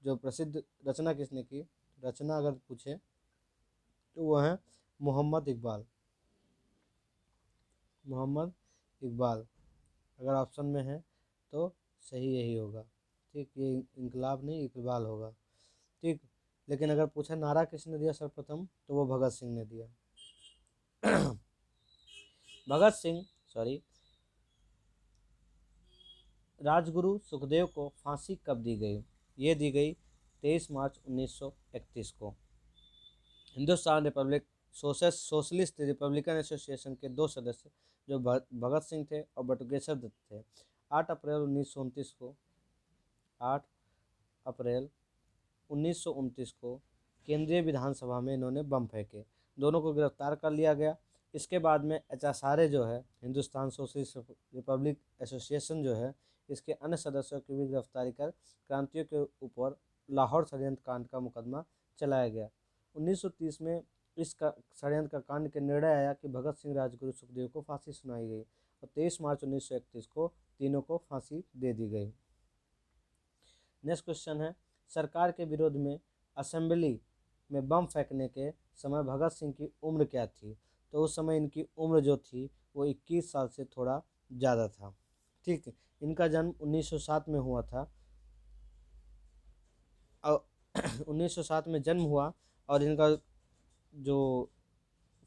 जो प्रसिद्ध रचना किसने की, रचना अगर पूछे तो वो है मोहम्मद इकबाल। मोहम्मद इकबाल। अगर ऑप्शन में है तो सही यही होगा। ठीक, ये इनकलाब नहीं इकबाल होगा। ठीक, लेकिन अगर पूछा नारा किसने दिया सर्वप्रथम, तो वो भगत सिंह ने दिया। भगत सिंह, सॉरी, राजगुरु सुखदेव को फांसी कब दी गई? ये दी गई 23 मार्च 1931 को। Hindustan Republic socialist Republican association के दो सदस्य जो भगत सिंह थे और बटुकेश्वर दत्त थे, 8 अप्रैल 1929 को 8 अप्रैल 1929 को केंद्रीय विधानसभा में इन्होंने बम फेंके। दोनों को गिरफ्तार कर लिया गया। इसके बाद में एचएसआरए जो है, हिंदुस्तान सोशलिस्ट रिपब्लिक एसोसिएशन जो है, इसके अन्य सदस्यों की भी गिरफ्तारी कर क्रांतियों के ऊपर लाहौर षड्यंत्र कांड का मुकदमा चलाया गया। 1930 में इस षड्यंत्र का कांड के निर्णय आया कि भगत सिंह, राजगुरु, सुखदेव को फांसी सुनाई गई और 23 मार्च 1931 को तीनों को फांसी दे दी गई। नेक्स्ट क्वेश्चन है, सरकार के विरोध में असेंबली में बम फेंकने के समय भगत सिंह की उम्र क्या थी? तो उस समय इनकी उम्र जो थी वो 21 साल से थोड़ा ज़्यादा था। ठीक, इनका जन्म 1907 में हुआ था और 1907 में जन्म हुआ और इनका जो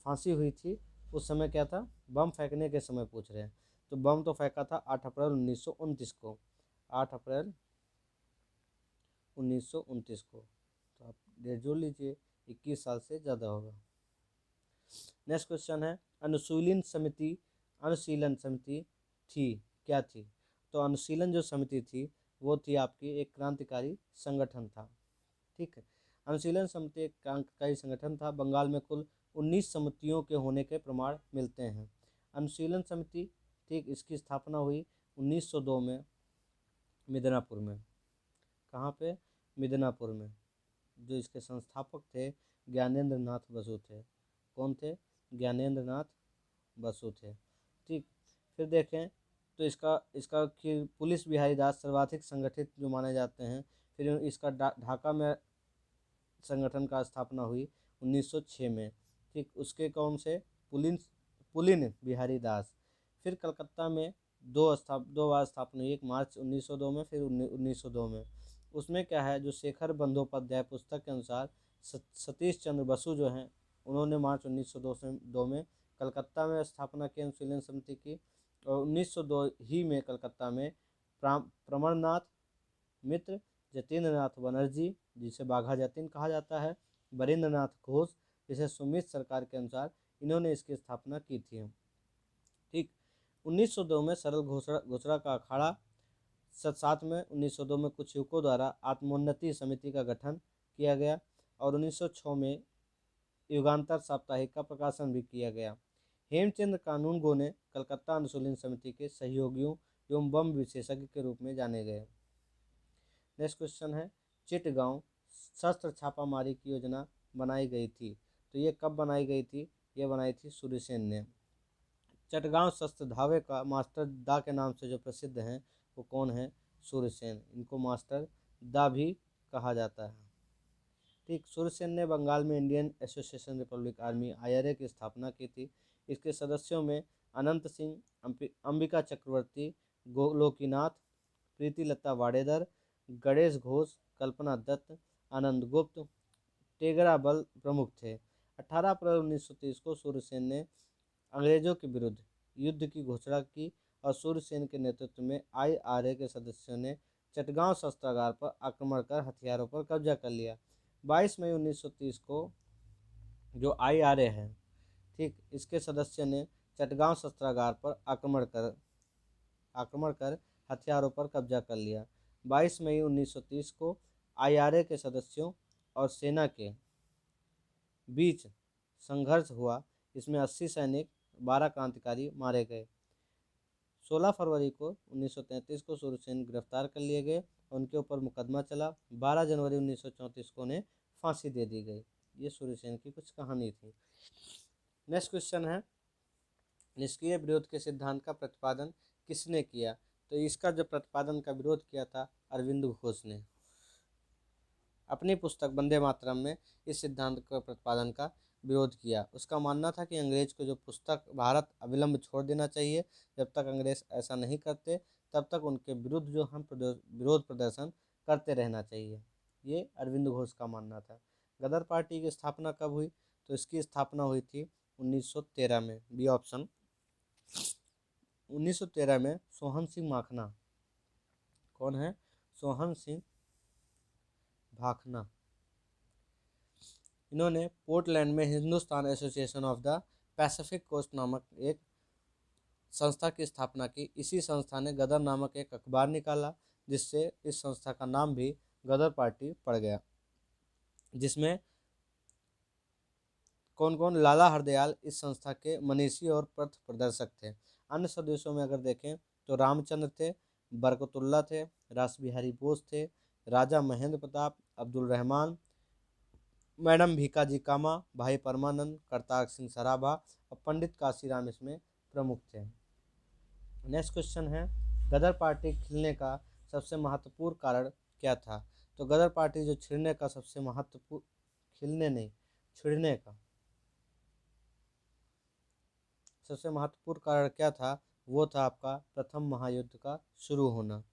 फांसी हुई थी उस समय क्या था? बम फेंकने के समय पूछ रहे हैं। तो बम तो फेंका था 8 अप्रैल 1929 को, 8 अप्रैल 1929 को। तो आप डेट जोड़ लीजिए, 21 साल से ज़्यादा होगा। नेक्स्ट क्वेश्चन है, अनुशीलन समिति थी क्या थी? तो अनुशीलन जो समिति थी वो थी आपकी एक क्रांतिकारी संगठन था। ठीक है, अनुशीलन समिति एक क्रांतिकारी संगठन था। बंगाल में कुल 19 समितियों के होने के प्रमाण मिलते हैं। अनुशीलन समिति, ठीक, इसकी स्थापना हुई 1902 में मिदनापुर में। कहाँ पे? मिदनापुर में। जो इसके संस्थापक थे ज्ञानेंद्र नाथ बसु थे। कौन थे? ज्ञानेंद्र नाथ बसु थे। ठीक, फिर देखें तो इसका इसका कि पुलिस बिहारी दास सर्वाधिक संगठित जो माने जाते हैं। फिर इसका ढाका में संगठन का स्थापना हुई 1906 में। ठीक, उसके कौन से? पुलिन बिहारी दास। फिर कलकत्ता में दो बार स्थापना हुई, एक मार्च 1902 में, फिर 1902 में। उसमें क्या है, जो शेखर बंदोपाध्याय पुस्तक के अनुसार सतीश चंद्र बसु जो हैं उन्होंने मार्च 1902 में कलकत्ता में स्थापना की अनुशीलन समिति की। और 1902 ही में कलकत्ता में प्रमरनाथ मित्र, जतीन्द्र नाथ बनर्जी जिसे बाघा जतीन कहा जाता है, बरिंद्र नाथ घोष जिसे सुमित सरकार के अनुसार, इन्होंने इसकी स्थापना की थी। ठीक, 1902 में सरल घोषणा का अखाड़ा। साथ में 1902 में कुछ युवकों द्वारा आत्मोन्नति समिति का गठन किया गया और 1906 में युगांतर साप्ताहिक का प्रकाशन भी किया गया। हेमचंद्र कानूनगो ने कलकत्ता अनुशीलन समिति के सहयोगियों एवं बम विशेषज्ञ के रूप में जाने गए। नेक्स्ट क्वेश्चन है, चिटगांव शस्त्र छापामारी की योजना बनाई गई थी। तो ये कब बनाई गई थी? ये बनाई थी सूर्यसेन ने। चटगांव शस्त्र धावे का मास्टर दा के नाम से जो प्रसिद्ध हैं वो कौन है? सूर्यसेन। इनको मास्टर दा भी कहा जाता है। ठीक, सूर्यसेन ने बंगाल में Indian association Republic army IRA की स्थापना की थी। इसके सदस्यों में अनंत सिंह, अंबिका चक्रवर्ती, गोलोकीनाथ, प्रीतिलता वाडेदर, गणेश घोष, कल्पना दत्त, आनंद गुप्त, टेगरा बल प्रमुख थे। 18 अप्रैल 1930 को सूर्यसेन ने अंग्रेजों के विरुद्ध युद्ध की घोषणा की और सूर्यसेन के नेतृत्व में IRA के सदस्यों ने चटगांव शस्त्रागार पर आक्रमण कर हथियारों पर कब्जा कर लिया। 22 मई 1930 को जो IRA है, ठीक, इसके सदस्य ने चटगांव शस्त्रागार पर आक्रमण कर हथियारों पर कब्जा कर लिया। 22 मई 1930 को IRA के सदस्यों और सेना के बीच संघर्ष हुआ। इसमें 80 सैनिक, 12 क्रांतिकारी मारे गए। 16 फरवरी को 1933 को सूर्यसेन गिरफ्तार कर लिए गए और उनके ऊपर मुकदमा चला। 12 जनवरी 1934 को उन्हें फांसी दे दी गई। ये सूर्यसेन की कुछ कहानी थी। नेक्स्ट क्वेश्चन है, निष्क्रिय विरोध के सिद्धांत का प्रतिपादन किसने किया? तो इसका जो प्रतिपादन का विरोध किया था अरविंद घोष ने। अपनी पुस्तक वंदे मातरम में इस सिद्धांत का प्रतिपादन का विरोध किया। उसका मानना था कि अंग्रेज को जो पुस्तक भारत अविलंब छोड़ देना चाहिए। जब तक अंग्रेज ऐसा नहीं करते तब तक उनके विरुद्ध जो हम विरोध प्रदर्शन करते रहना चाहिए। ये अरविंद घोष का मानना था। गदर पार्टी की स्थापना कब हुई? तो इसकी स्थापना हुई थी 1913 में। B option. 1913 में सोहन सिंह माखना। कौन है? सोहन सिंह भाखना। इन्होंने पोर्टलैंड में Hindustan association of the Pacific Coast नामक एक संस्था की स्थापना की। इसी संस्था ने गदर नामक एक अखबार निकाला, जिससे इस संस्था का नाम भी गदर पार्टी पड़ गया। जिसमें कौन कौन? लाला हरदयाल इस संस्था के मनीषी और पथ प्रदर्शक थे। अन्य सदस्यों में अगर देखें तो रामचंद्र थे, बरकतुल्ला थे, रास बिहारी बोस थे, राजा महेंद्र प्रताप, अब्दुल रहमान, मैडम भीकाजी कामा, भाई परमानंद, करतार सिंह सराभा और पंडित काशीराम इसमें प्रमुख थे। नेक्स्ट क्वेश्चन है, गदर पार्टी खिलने का सबसे महत्वपूर्ण कारण क्या था? तो गदर पार्टी जो छिड़ने का सबसे महत्वपूर्ण, खिलने नहीं, छिड़ने का सबसे महत्वपूर्ण कारण क्या था? वो था आपका प्रथम महायुद्ध का शुरू होना।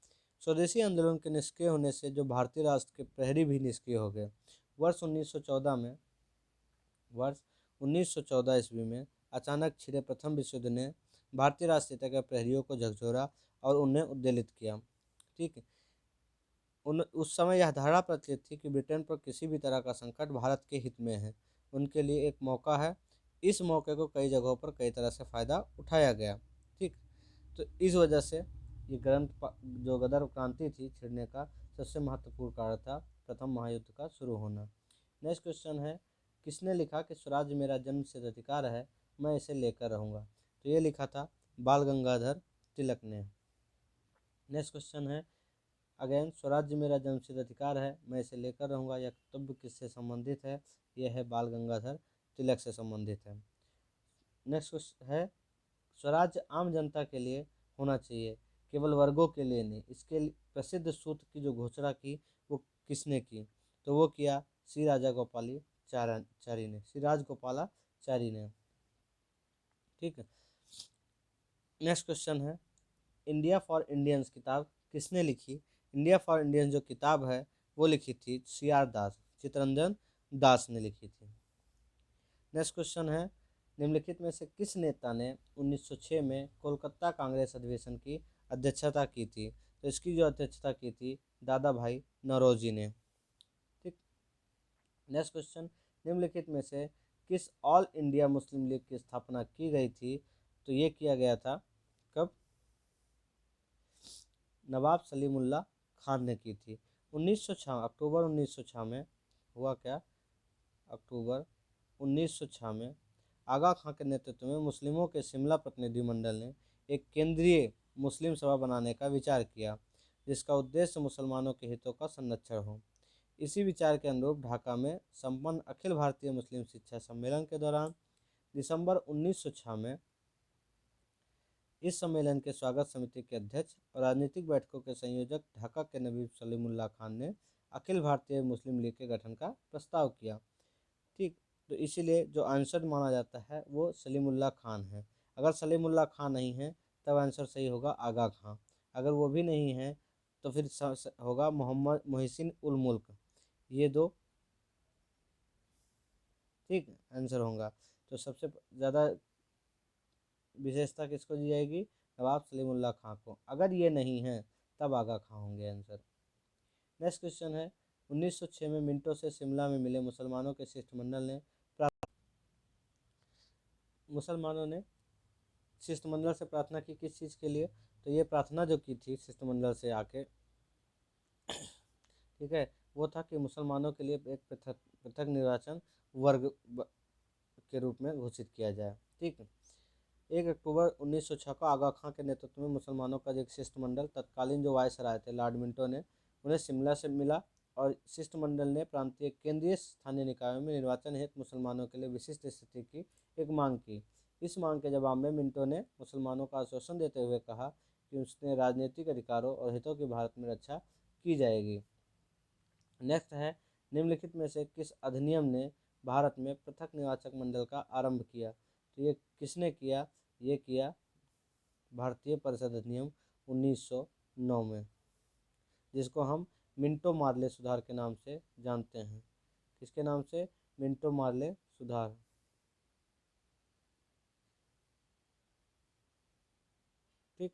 स्वदेशी आंदोलन के निष्क्रिय होने से जो भारतीय राष्ट्र के प्रहरी भी निष्क्रिय हो गए। वर्ष 1914 ईस्वी में अचानक छिड़े प्रथम विश्व युद्ध ने भारतीय राष्ट्रीयता के प्रहरियों को झकझोरा और उन्हें उद्वेलित किया। ठीक है। उस समय यह धारणा प्रचलित थी कि ब्रिटेन पर किसी भी तरह का संकट भारत के हित में है, उनके लिए एक मौका है। इस मौके को कई जगहों पर कई तरह से फ़ायदा उठाया गया। ठीक, तो इस वजह से ये जो गदर क्रांति थी छिड़ने का सबसे महत्वपूर्ण कारण था प्रथम महायुद्ध का शुरू होना। नेक्स्ट क्वेश्चन है, किसने लिखा कि स्वराज मेरा जन्मसिद्ध अधिकार है, मैं इसे लेकर रहूँगा? तो ये लिखा था बाल गंगाधर तिलक ने। नेक्स्ट क्वेश्चन है, अगेन, स्वराज्य मेरा जन्मसिद्ध अधिकार है, मैं इसे लेकर रहूँगा, यह कर्तव्य किससे संबंधित है? यह है बाल गंगाधर तिलक से संबंधित है। नेक्स्ट क्वेश्चन है, स्वराज्य आम जनता के लिए होना चाहिए, केवल वर्गों के लिए नहीं। इसके प्रसिद्ध सूत्र की जो घोषणा की वो किसने की? तो वो किया श्री राजा गोपालाचारी ने, श्री राजगोपालाचारी ने। ठीक है। नेक्स्ट क्वेश्चन है, इंडिया फॉर इंडियंस किताब किसने लिखी? इंडिया फॉर इंडियंस जो किताब है वो लिखी थी CR दास, चित्तरंजन दास ने लिखी थी। नेक्स्ट क्वेश्चन है, निम्नलिखित में से किस नेता ने 1906 में कोलकाता कांग्रेस अधिवेशन की अध्यक्षता की थी? तो इसकी जो अध्यक्षता की थी दादा भाई नौरोजी ने। ठीक। नेक्स्ट क्वेश्चन, निम्नलिखित में से किस ऑल इंडिया मुस्लिम लीग की स्थापना की गई थी? तो ये किया गया था कब? नवाब सलीमुल्लाह खान ने की थी। 1906 अक्टूबर 1906 में हुआ क्या? अक्टूबर 1906 में आगा खां के नेतृत्व में मुस्लिमों के शिमला प्रतिनिधिमंडल ने एक केंद्रीय मुस्लिम सभा बनाने का विचार किया, जिसका उद्देश्य मुसलमानों के हितों का संरक्षण हो। इसी विचार के अनुरूप ढाका में संपन्न अखिल भारतीय मुस्लिम शिक्षा सम्मेलन के दौरान दिसंबर 1906 में इस सम्मेलन के स्वागत समिति के अध्यक्ष और राजनीतिक बैठकों के संयोजक ढाका के नवाब सलीमुल्लाह खान ने अखिल भारतीय मुस्लिम लीग के गठन का प्रस्ताव किया। ठीक, तो इसीलिए जो आंसर माना जाता है वो सलीमुल्लाह खान है। अगर सलीमुल्लाह खान नहीं है तब आंसर सही होगा आगा खां। अगर वो भी नहीं है तो फिर होगा मोहम्मद मोहसिन उल मुल्क। ये दो ठीक आंसर होगा। तो सबसे ज़्यादा विशेषता किसको दी जाएगी? नवाब सलीमुल्लाह खां को। अगर ये नहीं है तब आगा खां होंगे आंसर। नेक्स्ट क्वेश्चन है, 1906 में मिंटो से शिमला में मिले मुसलमानों के शिष्टमंडल से प्रार्थना की किस चीज़ के लिए? तो ये प्रार्थना जो की थी शिष्टमंडल से आके, ठीक है, वो था कि मुसलमानों के लिए एक पृथक निर्वाचन वर्ग के रूप में घोषित किया जाए। ठीक है। 1 अक्टूबर 1906 को आगा खां के नेतृत्व में मुसलमानों का एक शिष्टमंडल तत्कालीन जो वायसराय थे लॉर्ड मिंटो ने उन्हें शिमला से मिला और शिष्टमंडल ने प्रांतीय केंद्रीय स्थानीय निकायों में निर्वाचन हेतु मुसलमानों के लिए विशिष्ट स्थिति की एक मांग की। इस मांग के जवाब में मिंटो ने मुसलमानों का आश्वासन देते हुए कहा कि उसने राजनीतिक अधिकारों और हितों की भारत में रक्षा की जाएगी। नेक्स्ट है, निम्नलिखित में से किस अधिनियम ने भारत में पृथक निर्वाचक मंडल का आरंभ किया। तो ये किसने किया? ये किया भारतीय परिषद अधिनियम 1909 में, जिसको हम मिंटो मार्ले सुधार के नाम से जानते हैं। किसके नाम से? मिंटो मार्ले सुधार। ठीक।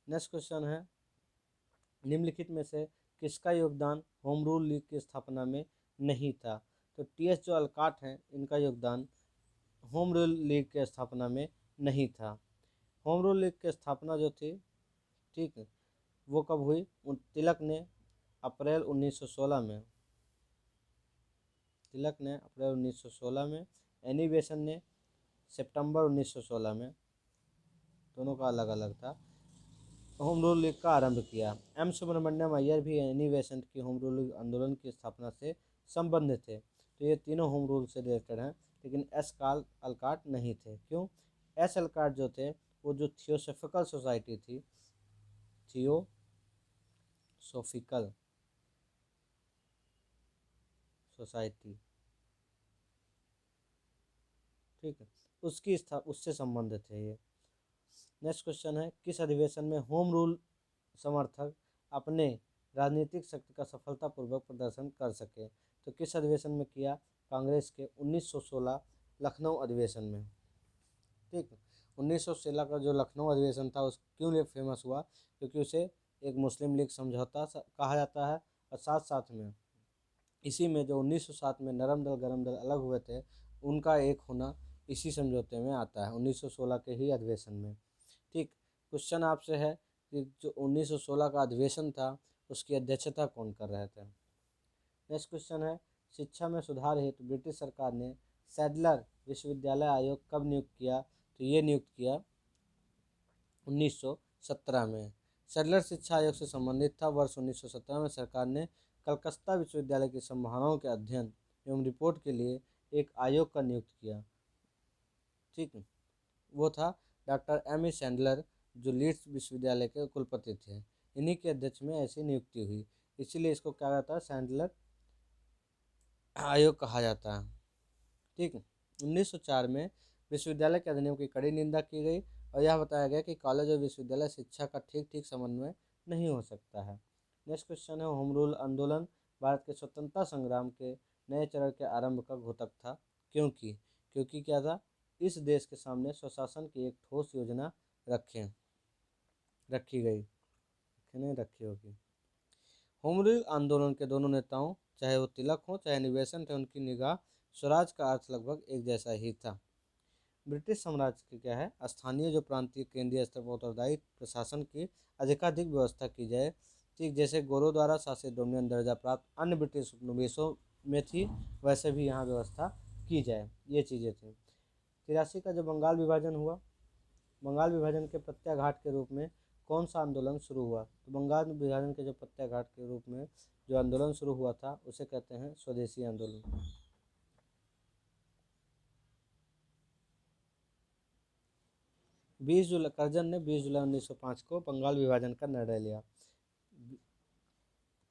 नेक्स्ट क्वेश्चन है, निम्नलिखित में से किसका योगदान होम रूल लीग की स्थापना में नहीं था? तो टीएस जो अलकाट हैं, इनका योगदान होम रूल लीग की स्थापना में नहीं था। होम रूल लीग की स्थापना जो थी, ठीक है, वो कब हुई? तिलक ने अप्रैल 1916 में, तिलक ने अप्रैल 1916 में, एनी बेसेंट ने सितंबर 1916 में, दोनों का अलग अलग था, होम रूल लीग का आरंभ किया। एम सुब्रमण्यम अय्यर भी एनी बेसेंट की होम रूल लीग आंदोलन की स्थापना से संबंधित थे। तो ये तीनों होम रूल से रिलेटेड हैं, लेकिन एस काल अलकाट नहीं थे। क्यों? एस अलकाट जो थे वो जो थियोसॉफिकल सोसाइटी थी, थियोसॉफिकल सोसाइटी, ठीक है, उससे संबंधित है ये। नेक्स्ट क्वेश्चन है, किस अधिवेशन में होम रूल समर्थक अपने राजनीतिक शक्ति का सफलतापूर्वक प्रदर्शन कर सके? तो किस अधिवेशन में किया? कांग्रेस के 1916 लखनऊ अधिवेशन में। ठीक, 1916 का जो लखनऊ अधिवेशन था उस क्यों लिए फेमस हुआ? क्योंकि उसे एक मुस्लिम लीग समझौता कहा जाता है, और साथ साथ में इसी में जो 1907 में नरम दल गरम दल अलग हुए थे, उनका एक होना इसी समझौते में आता है, 1916 के ही अधिवेशन में। ठीक। क्वेश्चन आपसे है कि जो 1916 का अधिवेशन था उसकी अध्यक्षता कौन कर रहे थे? नेक्स्ट क्वेश्चन है, शिक्षा में सुधार हेतु ब्रिटिश सरकार ने सैडलर विश्वविद्यालय आयोग कब नियुक्त किया? तो ये नियुक्त किया 1917 में। सैडलर शिक्षा आयोग से संबंधित था। वर्ष 1917 में सरकार ने कलकत्ता विश्वविद्यालय की संभावनाओं के अध्ययन एवं रिपोर्ट के लिए एक आयोग का नियुक्त किया। ठीक है, वो था डॉक्टर एम ई सैंडलर, जो लीड्स विश्वविद्यालय के कुलपति थे। इन्हीं के अध्यक्ष में ऐसी नियुक्ति हुई, इसीलिए इसको क्या कहता है? सैंडलर आयोग कहा जाता है। ठीक है, 1904 में विश्वविद्यालय के अधिनियम की कड़ी निंदा की गई और यह बताया गया कि कॉलेज और विश्वविद्यालय शिक्षा का ठीक ठीक समन्वय नहीं हो सकता है। नेक्स्ट क्वेश्चन है, होम रूल आंदोलन भारत के स्वतंत्रता संग्राम के नए चरण के आरंभ का घोतक था। क्योंकि क्या था? इस देश के सामने स्वशासन की एक ठोस योजना रखी गई, नहीं रखी होगी। होम रूल आंदोलन के दोनों नेताओं, चाहे वो तिलक हो चाहे निवेशन थे, उनकी निगाह स्वराज का अर्थ लगभग एक जैसा ही था। ब्रिटिश साम्राज्य की क्या है? स्थानीय जो प्रांतीय केंद्रीय स्तर पर उत्तरदायी प्रशासन की अधिकाधिक व्यवस्था की जाए। ठीक जैसे गोरों द्वारा शासित डोमिनियन दर्जा प्राप्त अन्य ब्रिटिश उपनिवेशों में थी, वैसे भी यहाँ व्यवस्था की जाए, ये चीज़ें थी। 83 का जो बंगाल विभाजन हुआ, बंगाल विभाजन के प्रत्याघात के रूप में कौन सा आंदोलन शुरू हुआ? तो बंगाल विभाजन के जो प्रत्याघात के रूप में जो आंदोलन शुरू हुआ था उसे कहते हैं स्वदेशी आंदोलन। 20 जुलाई, करजन ने 20 जुलाई 1905 को बंगाल विभाजन का निर्णय लिया।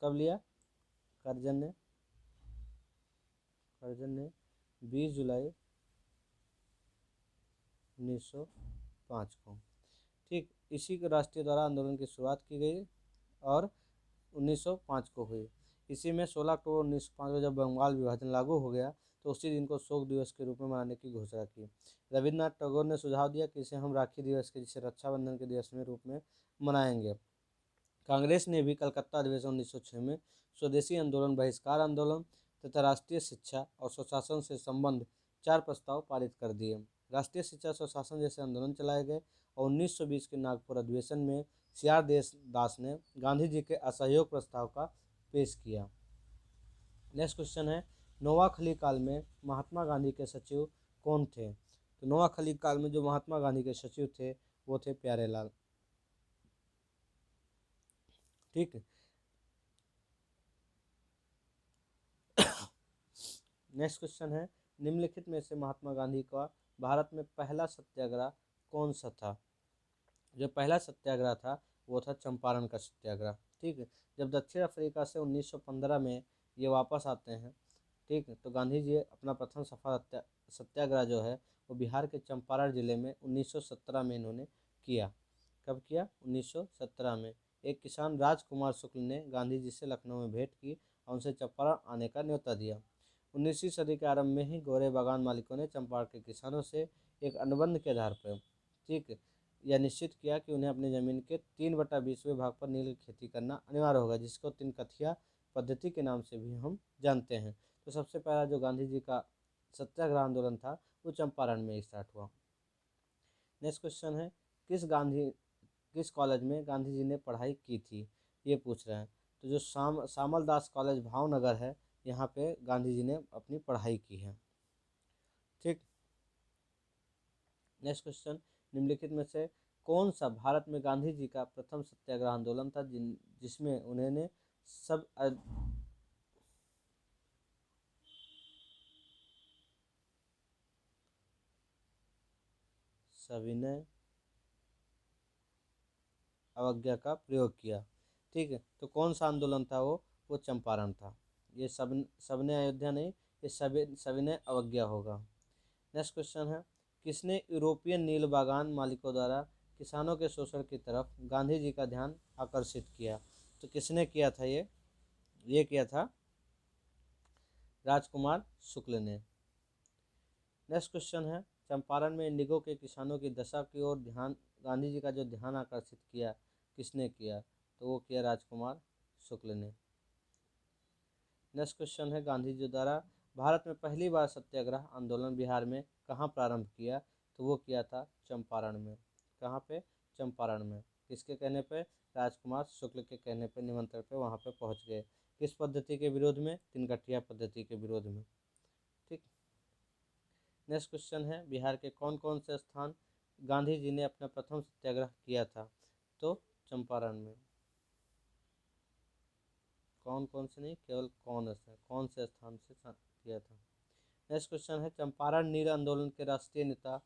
कब लिया? करजन ने 20 जुलाई 1905 को। ठीक, इसी को राष्ट्रीय द्वारा आंदोलन की शुरुआत की गई और 1905 को हुई। इसी में 16 अक्टूबर 1905 को जब बंगाल विभाजन लागू हो गया तो उसी दिन को शोक दिवस के रूप में मनाने की घोषणा की। रविन्द्रनाथ टैगोर ने सुझाव दिया कि इसे हम राखी दिवस के, जिसे रक्षाबंधन के दिवस में रूप में मनाएंगे। कांग्रेस ने भी कलकत्ता अधिवेशन 1906 में स्वदेशी आंदोलन, बहिष्कार आंदोलन तथा राष्ट्रीय शिक्षा और स्वशासन से संबंध 4 प्रस्ताव पारित कर दिए। राष्ट्रीय शिक्षा स्वशासन जैसे आंदोलन चलाए गए और 1920 के नागपुर अधिवेशन में सीआर दास ने गांधी जी के असहयोग प्रस्ताव का पेश किया। नेक्स्ट क्वेश्चन है, नोआखली काल में महात्मा गांधी के सचिव कौन थे? तो नोआखली काल में जो महात्मा गांधी के सचिव थे वो थे प्यारेलाल। ठीक है, नेक्स्ट क्वेश्चन है, निम्नलिखित में से महात्मा गांधी का भारत में पहला सत्याग्रह कौन सा था? जो पहला सत्याग्रह था वो था चंपारण का सत्याग्रह। ठीक है, जब दक्षिण अफ्रीका से 1915 में ये वापस आते हैं ठीक, तो गांधी जी अपना प्रथम सफल सत्याग्रह जो है वो बिहार के चंपारण जिले में 1917 में इन्होंने किया। कब किया? 1917 में। एक किसान राजकुमार शुक्ल ने गांधी जी से लखनऊ में भेंट की और उनसे चंपारण आने का न्योता दिया। 19वीं सदी के आरंभ में ही गोरे बागान मालिकों ने चंपारण के किसानों से एक अनुबंध के आधार पर, ठीक, यह निश्चित किया कि उन्हें अपनी जमीन के 3/20वें भाग पर नील की खेती करना अनिवार्य होगा, जिसको तीन कथिया पद्धति के नाम से भी हम जानते हैं। तो सबसे पहला जो गांधी जी का सत्याग्रह आंदोलन था वो चंपारण में स्टार्ट हुआ। नेक्स्ट क्वेश्चन है, किस कॉलेज में गांधी जी ने पढ़ाई की थी, ये पूछ रहे हैं। तो जो सामल दास कॉलेज भावनगर है, यहाँ पे गांधी जी ने अपनी पढ़ाई की है। ठीक, नेक्स्ट क्वेश्चन, निम्नलिखित में से कौन सा भारत में गांधी जी का प्रथम सत्याग्रह आंदोलन था जिसमें उन्होंने सब सविनय अवज्ञा का प्रयोग किया। ठीक है, तो कौन सा आंदोलन था वो चंपारण था। ये सबने अयोध्या नहीं, ये सविनय अवज्ञा होगा। नेक्स्ट क्वेश्चन है, किसने यूरोपियन नील बागान मालिकों द्वारा किसानों के शोषण की तरफ गांधी जी का ध्यान आकर्षित किया? तो किसने किया था ये किया था राजकुमार शुक्ल ने। नेक्स्ट क्वेश्चन है, चंपारण में इंडिगो के किसानों की दशा की ओर गांधी जी का जो ध्यान आकर्षित किया किसने किया? तो वो किया राजकुमार शुक्ल ने। नेक्स्ट क्वेश्चन है, गांधी जी द्वारा भारत में पहली बार सत्याग्रह आंदोलन बिहार में कहाँ प्रारंभ किया? तो वो किया था चंपारण में। कहाँ पे? चंपारण में। किसके कहने पे? राजकुमार शुक्ल के कहने पे, निमंत्रण पे वहाँ पे पहुँच गए। किस पद्धति के विरोध में? तिनकठिया पद्धति के विरोध में। ठीक, नेक्स्ट क्वेश्चन है, बिहार के कौन कौन से स्थान गांधी जी ने अपना प्रथम सत्याग्रह किया था? तो चंपारण में। कौन कौन से नहीं, केवल कौन से स्थान से किया था। नेक्स्ट क्वेश्चन है, चंपारण नील आंदोलन के राष्ट्रीय नेता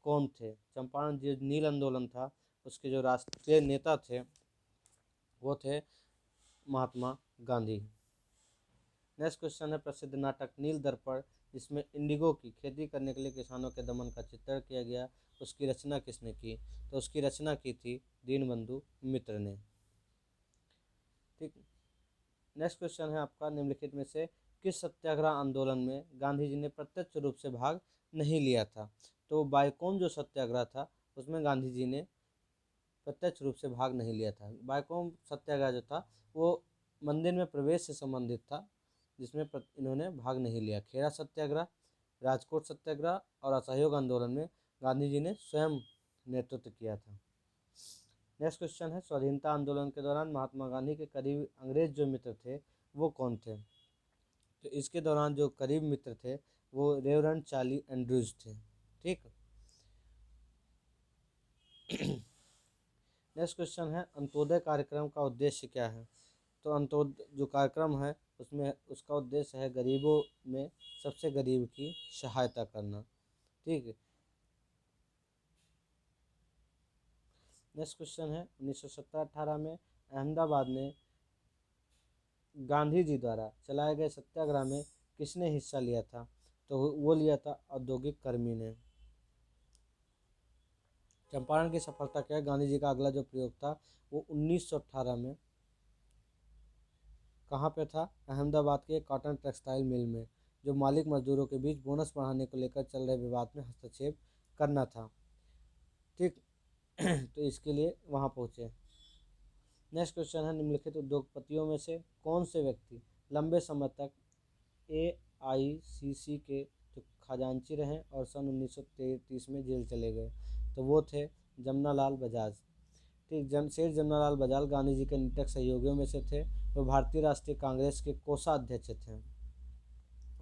कौन थे? चंपारण जो नील आंदोलन था उसके जो राष्ट्रीय नेता थे वो थे महात्मा गांधी। नेक्स्ट क्वेश्चन है, प्रसिद्ध नाटक नील दर्पण जिसमें इंडिगो की खेती करने के लिए किसानों के दमन का चित्रण किया गया, उसकी रचना किसने की? तो उसकी रचना की थी दीनबंधु मित्र ने। ठीक, नेक्स्ट क्वेश्चन है आपका, निम्नलिखित में से किस सत्याग्रह आंदोलन में गांधी जी ने प्रत्यक्ष रूप से भाग नहीं लिया था? तो बायकॉम जो सत्याग्रह था उसमें गांधी जी ने प्रत्यक्ष रूप से भाग नहीं लिया था। बायकॉम सत्याग्रह जो था वो मंदिर में प्रवेश से संबंधित था, जिसमें इन्होंने भाग नहीं लिया। खेड़ा सत्याग्रह, राजकोट सत्याग्रह और असहयोग आंदोलन में गांधी जी ने स्वयं नेतृत्व किया था। नेक्स्ट क्वेश्चन है, स्वाधीनता आंदोलन के दौरान महात्मा गांधी के करीब अंग्रेज जो मित्र थे वो कौन थे? तो इसके दौरान जो करीब मित्र थे वो रेवरेंड चार्ली एंड्रूज थे। ठीक, नेक्स्ट क्वेश्चन है, अंत्योदय कार्यक्रम का उद्देश्य क्या है? तो अंत्योदय जो कार्यक्रम है उसमें उसका उद्देश्य है गरीबों में सबसे गरीब की सहायता करना। ठीक है, नेक्स्ट क्वेश्चन है, 1917-18 में अहमदाबाद में गांधी जी द्वारा चलाए गए सत्याग्रह में किसने हिस्सा लिया था? तो वो लिया था औद्योगिक कर्मी ने। चंपारण की सफलता क्या है? गांधी जी का अगला जो प्रयोग था वो 1918 में कहाँ पे था? अहमदाबाद के कॉटन टेक्सटाइल मिल में, जो मालिक मजदूरों के बीच बोनस बढ़ाने को लेकर चल रहे विवाद में हस्तक्षेप करना था। ठीक, तो इसके लिए वहाँ पहुँचे। नेक्स्ट क्वेश्चन है, निम्नलिखित उद्योगपतियों में से कौन से व्यक्ति लंबे समय तक AICC के जो खजांची रहे और सन 1933 में जेल चले गए? तो वो थे जमनालाल बजाज। ठीक, सेठ जमनालाल बजाज गांधी जी के निकट सहयोगियों में से थे। वो भारतीय राष्ट्रीय कांग्रेस के कोषाध्यक्ष थे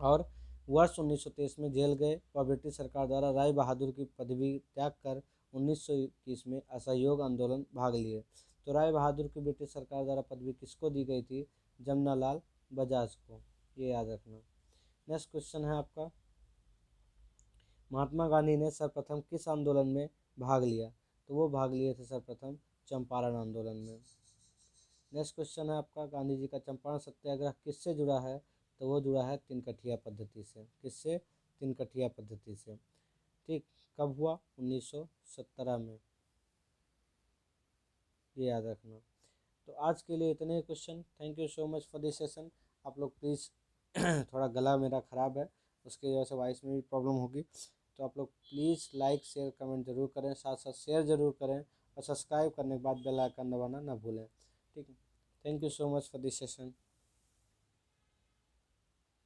और वर्ष 1923 में जेल गए और ब्रिटिश सरकार द्वारा राय बहादुर की पदवी त्याग कर 1921 में असहयोग आंदोलन भाग लिए। तो राय बहादुर की ब्रिटिश सरकार द्वारा पदवी किसको दी गई थी? जमनालाल बजाज को, ये याद रखना। नेक्स्ट क्वेश्चन है आपका, महात्मा गांधी ने सर्वप्रथम किस आंदोलन में भाग लिया? तो वो भाग लिए थे सर्वप्रथम चंपारण आंदोलन में। नेक्स्ट क्वेश्चन है आपका, गांधी जी का चंपारण सत्याग्रह किससे जुड़ा है? तो वो जुड़ा है तिनकठिया पद्धति से। किससे? तिनकठिया पद्धति से। ठीक, कब हुआ? 1917 में, ये याद रखना। तो आज के लिए इतने ही question. Thank you so much for this session. आप लोग प्लीज़ थोड़ा गला मेरा ख़राब है, उसकी वजह से वॉइस में भी प्रॉब्लम होगी, तो आप लोग प्लीज़ लाइक शेयर कमेंट जरूर करें, साथ साथ शेयर जरूर करें, और सब्सक्राइब करने के बाद बेल आइकन दबाना ना भूलें। ठीक है, thank you so much for this session.